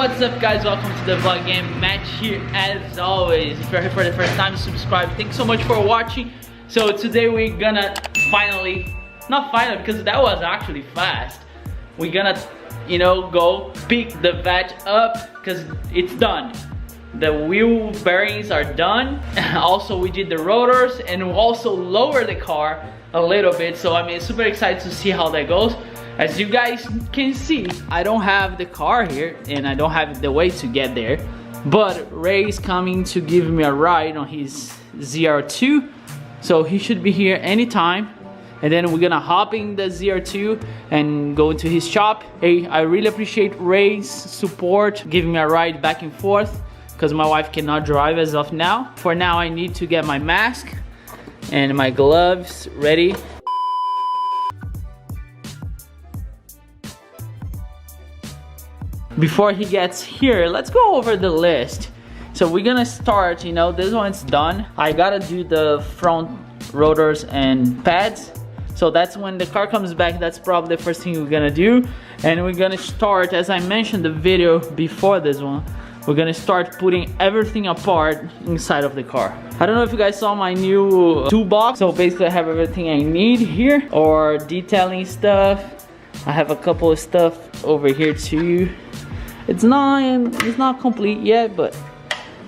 What's up, guys? Welcome to the vlog game. Matt here as always. If you're here for the first time, subscribe. Thanks so much for watching. So today we're gonna finally, not finally because that was actually fast, we're gonna, you know, go pick the vat up because it's done. The wheel bearings are done. Also we did the rotors and we also lowered the car a little bit, so I'm super excited to see how that goes. As you guys can see, I don't have the car here and I don't have the way to get there, but Ray is coming to give me a ride on his ZR2, so he should be here anytime. And then we're gonna hop in the ZR2 and go into his shop. Hey, I really appreciate Ray's support, giving me a ride back and forth, because my wife cannot drive as of now. For now, I need to get my mask and my gloves ready. Before he gets here, let's go over the list. So we're gonna start, you know, this one's done. I gotta do the front rotors and pads. So that's when the car comes back, that's probably the first thing we're gonna do. And we're gonna start, as I mentioned the video before this one, we're gonna start putting everything apart inside of the car. I don't know if you guys saw my new toolbox. So basically I have everything I need here, or detailing stuff. I have a couple of stuff over here too. It's not complete yet, but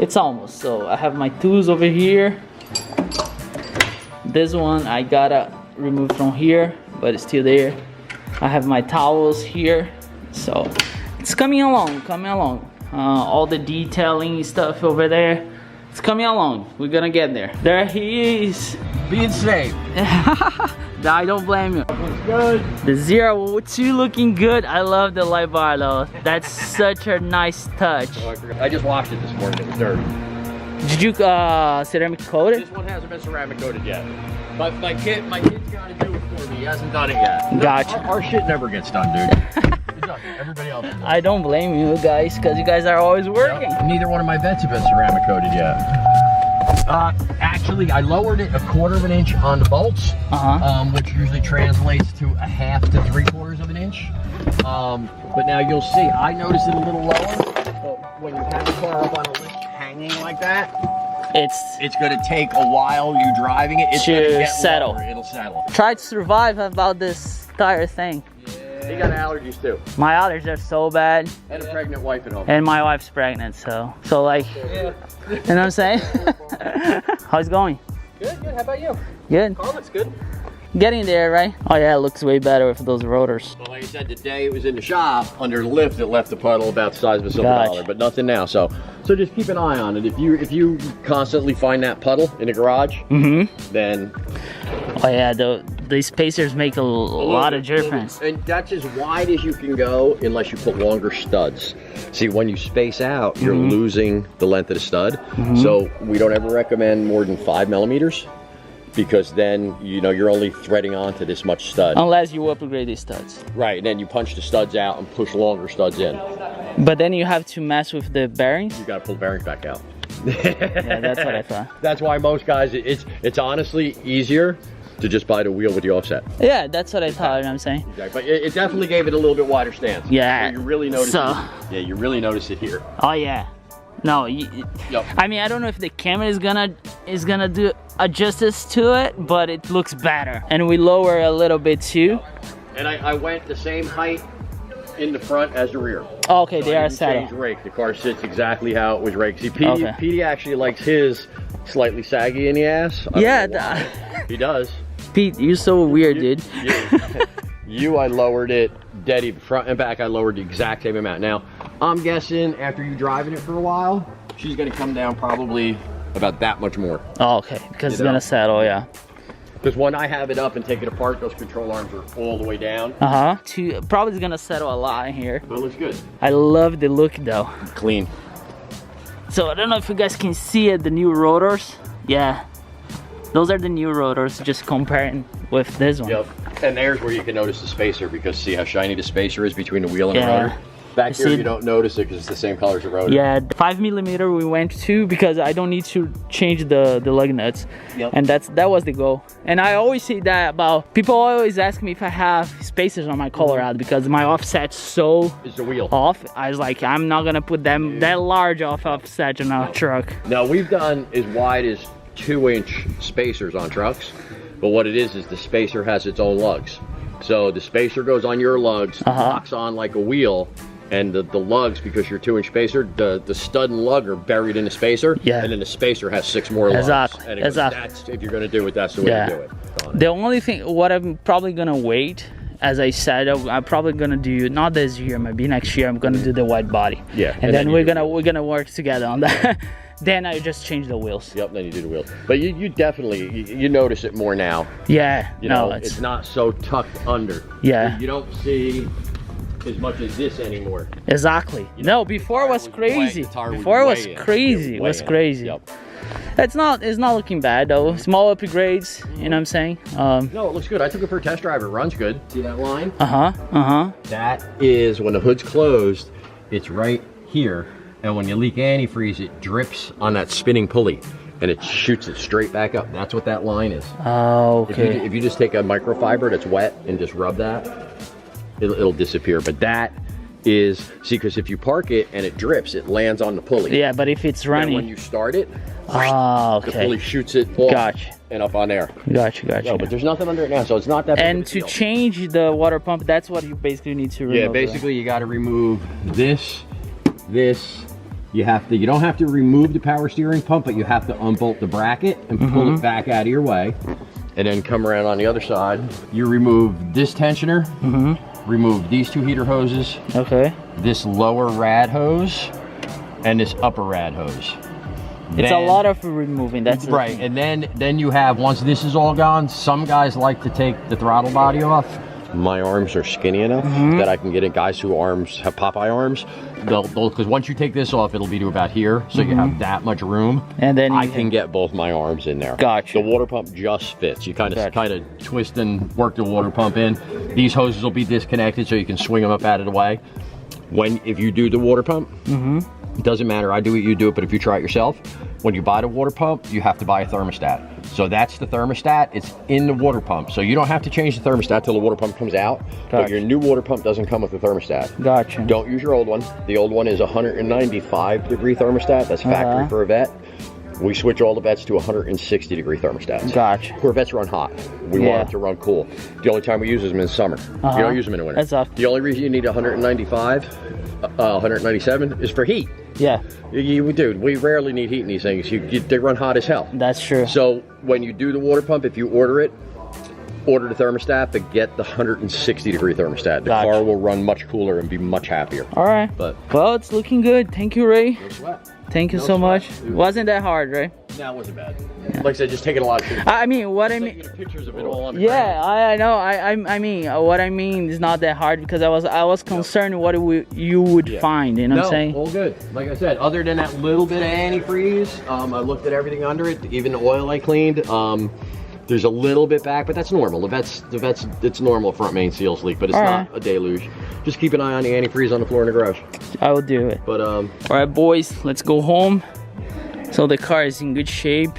it's almost. So I have my tools over here. This one I gotta remove from here, but it's still there. I have my towels here, so it's coming along. All the detailing stuff over there, it's coming along. We're gonna get there. There he is, being safe. I don't blame you. Looks good. The ZR2 looking good. I love the light bar though. That's such a nice touch. I just washed it this morning. It was dirty. Did you ceramic coat it? This one hasn't been ceramic coated yet. But my kid's got to do it for me. He hasn't done it yet. Gotcha. Our shit never gets done, dude. It's done. Everybody else is done. I don't blame you guys, because you guys are always working. Yep. Neither one of my vets have been ceramic coated yet. Actually, I lowered it 1/4 of an inch on the bolts, which usually translates to 1/2 to 3/4 of an inch. But now you'll see, I noticed it a little lower, but when you have the car up on a lift hanging like that, it's going to take a while you driving it. It's going to get settle. Lower. It'll settle. Try to survive about this tire thing. He got allergies too. My allergies are so bad. And a pregnant wife at home. And my wife's pregnant, so like, you know what I'm saying? How's it going? Good. How about you? Good. Car looks good. Getting there, right? Oh yeah, it looks way better with those rotors. Well, like I said, the day it was in the shop, under the lift, it left a puddle about the size of a silver dollar, but nothing now. So just keep an eye on it. If you constantly find that puddle in the garage, then... Oh yeah, these spacers make a lot of difference. And that's as wide as you can go unless you put longer studs. See, when you space out, you're losing the length of the stud. So we don't ever recommend more than 5 millimeters. Because then, you know, you're only threading onto this much stud. Unless you upgrade these studs. Right, and then you punch the studs out and push longer studs in. But then you have to mess with the bearings? You gotta pull the bearings back out. Yeah, that's what I thought. That's why most guys, it's honestly easier to just buy the wheel with the offset. Yeah, that's what I thought, you know what I'm saying? Exactly, but it definitely gave it a little bit wider stance. Yeah. So you really notice So, it. Yeah, you really notice it here. Oh yeah. No, Yep. I mean, I don't know if the camera is gonna do justice to it, but it looks better. And we lower a little bit too. And I went the same height in the front as the rear. Oh, okay, So they I are didn't settled. change rake. The car sits exactly how it was raked. See, Petey actually likes his slightly saggy in the ass. Yeah, He does. Pete, you're so weird, dude. I lowered it dead even. Front and back, I lowered the exact same amount. Now, I'm guessing after you driving it for a while, she's gonna come down probably about that much more. Oh, okay, because it's gonna settle, yeah. Because when I have it up and take it apart, those control arms are all the way down. Probably is gonna settle a lot in here. But it looks good. I love the look though. Clean. So I don't know if you guys can see it, the new rotors. Yeah, those are the new rotors, just comparing with this one. Yep. And there's where you can notice the spacer, because see how shiny the spacer is between the wheel and the rotor? Back here, you don't notice it because it's the same color as the rotor. Yeah, 5mm we went to because I don't need to change the lug nuts. Yep. And that was the goal. And I always say that about, people always ask me if I have spacers on my Colorado because my offset's so is the wheel off. I was like, I'm not gonna put them that large offset on a truck. Now we've done as wide as 2-inch spacers on trucks, but what it is the spacer has its own lugs. So the spacer goes on your lugs, locks on like a wheel, and the lugs, because you're 2-inch spacer, the stud and lug are buried in the spacer, and then the spacer has 6 more lugs. And it goes, that's, if you're gonna do it, that's the way to do it. The only thing, what I'm probably gonna wait, as I said, I'm probably gonna do, not this year, maybe next year, I'm gonna do the wide body. Yeah. And then we're gonna work together on that. Then I just change the wheels. Yep, then you do the wheels. But you definitely, you notice it more now. Yeah, you know, it's not so tucked under. Yeah. You don't see as much as this anymore. Exactly. You know, before it was crazy. Before it was crazy. It was crazy. Yep. It's not looking bad though. Small upgrades, you know what I'm saying? No, it looks good. I took it for a test drive. It runs good. See that line? That is when the hood's closed, it's right here. And when you leak antifreeze, it drips on that spinning pulley and it shoots it straight back up. That's what that line is. Oh, okay. If you just take a microfiber that's wet and just rub that, it'll disappear. But that is, see, because if you park it and it drips, it lands on the pulley. Yeah, but if it's running, when you start it, the pulley shoots it off and up on there. Gotcha. No, but there's nothing under it now, so it's not that big And of a deal. To change the water pump, that's what you basically need to remove. Yeah, basically you got to remove this. You don't have to remove the power steering pump, but you have to unbolt the bracket and pull it back out of your way. And then come around on the other side. You remove this tensioner, remove these 2 heater hoses, this lower rad hose, and this upper rad hose. It's a lot of removing, that's right. And then you have, once this is all gone, some guys like to take the throttle body off. My arms are skinny enough that I can get in. Guys who have Popeye arms, because once you take this off, it'll be to about here, so you have that much room. And then I can get both my arms in there. Gotcha. The water pump just fits. You kind of twist and work the water pump in. These hoses will be disconnected, so you can swing them up out of the way. If you do the water pump, it doesn't matter. I do it, you do it, but if you try it yourself, when you buy the water pump, you have to buy a thermostat. So that's the thermostat. It's in the water pump. So you don't have to change the thermostat till the water pump comes out. But your new water pump doesn't come with the thermostat. Gotcha. Don't use your old one. The old one is a 195-degree thermostat. That's factory for a vet. We switch all the vets to 160-degree thermostats. Gotcha. Corvettes run hot. We want them to run cool. The only time we use them is in summer. You don't use them in the winter. That's the only reason you need 195, 197 is for heat. Yeah. Dude, we rarely need heat in these things. They run hot as hell. That's true. So when you do the water pump, if you order it, order the thermostat, but get the 160-degree thermostat. The car will run much cooler and be much happier. All right. Well, it's looking good. Thank you, Ray. No sweat. Thank you so much. Wasn't that hard, right? No, it wasn't bad. Yeah. Like I said, just taking a lot of pictures. I mean, what I mean, pictures of it all on the ground. I know. I mean, what I mean is not that hard because I was concerned what you would find. You know what I'm saying? All good. Like I said, other than that little bit of antifreeze, I looked at everything under it. Even the oil I cleaned. There's a little bit back, but that's normal. It's normal front main seals leak, but it's not a deluge. Just keep an eye on the antifreeze on the floor in the garage. I will do it. But all right, boys, let's go home. So the car is in good shape.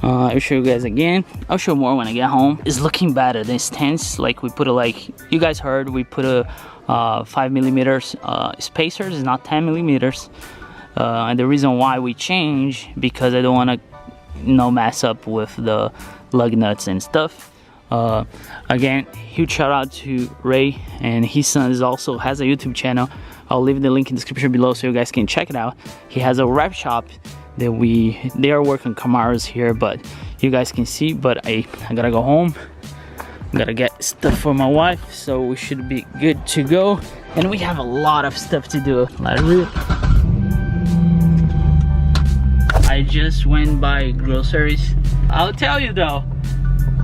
I'll show you guys again. I'll show more when I get home. It's looking better. This tense, like we put you guys heard, we put a 5mm spacers. It's not 10mm. And the reason why we change because I don't want to mess up with the lug nuts and stuff. Again, huge shout out to Ray, and his son also has a YouTube channel. I'll leave the link in the description below so you guys can check it out. He has a rep shop that they are working Camaros here, but you guys can see. But I gotta go home. I gotta get stuff for my wife, so we should be good to go. And we have a lot of stuff to do. I just went by groceries. I'll tell you though,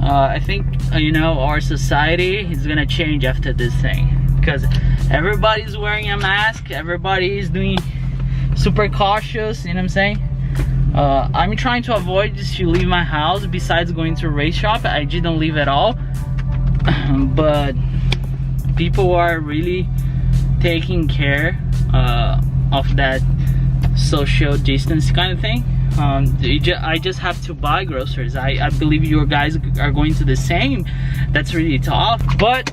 I think our society is gonna change after this thing, because everybody's wearing a mask, everybody's doing super cautious, you know what I'm saying? I'm trying to avoid just to leave my house. Besides going to a race shop, I didn't leave at all. But people are really taking care of that social distance kind of thing. I just have to buy groceries. I believe you guys are going to the same. That's really tough, but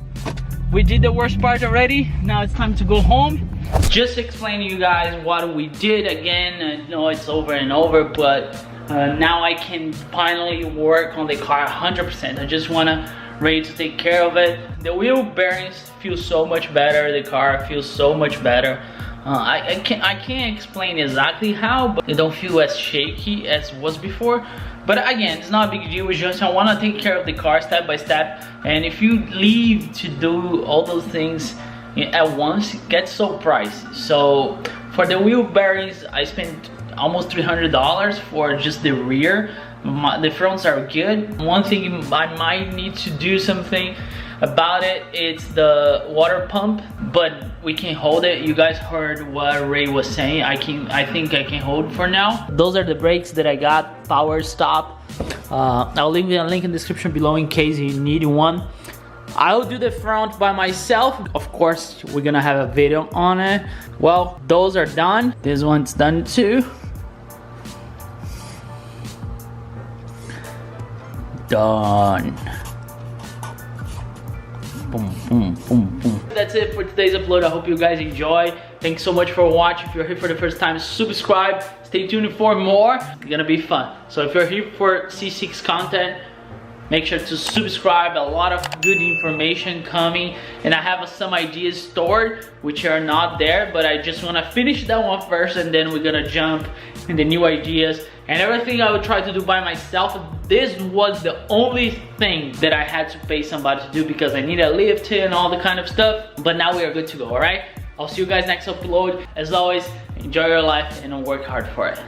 we did the worst part already. Now it's time to go home. Just explain to you guys what we did again. I know it's over and over, but now I can finally work on the car 100%. I just wanna ready to take care of it. The wheel bearings feel so much better. The car feels so much better. I can't explain exactly how, but it don't feel as shaky as was before. But again, it's not a big deal. It's just I want to take care of the car step by step. And if you leave to do all those things at once, it gets so pricey. So for the wheel bearings, I spent almost $300 for just the rear. The fronts are good. One thing I might need to do something about it, it's the water pump, but we can hold it. You guys heard what Ray was saying. I think I can hold for now. Those are the brakes that I got, power stop. I'll leave a link in the description below in case you need one. I'll do the front by myself. Of course, we're gonna have a video on it. Well, those are done. This one's done too. Done. Boom, boom, boom, boom. That's it for today's upload. I hope you guys enjoy. Thanks so much for watching. If you're here for the first time, subscribe. Stay tuned for more. It's gonna be fun. So if you're here for C6 content, make sure to subscribe. A lot of good information coming, and I have some ideas stored which are not there, but I just want to finish that one first, and then we're gonna jump in the new ideas and everything I would try to do by myself. This was the only thing that I had to pay somebody to do because I need a lift and all the kind of stuff, but now we are good to go. All right, I'll see you guys next upload. As always, enjoy your life and work hard for it.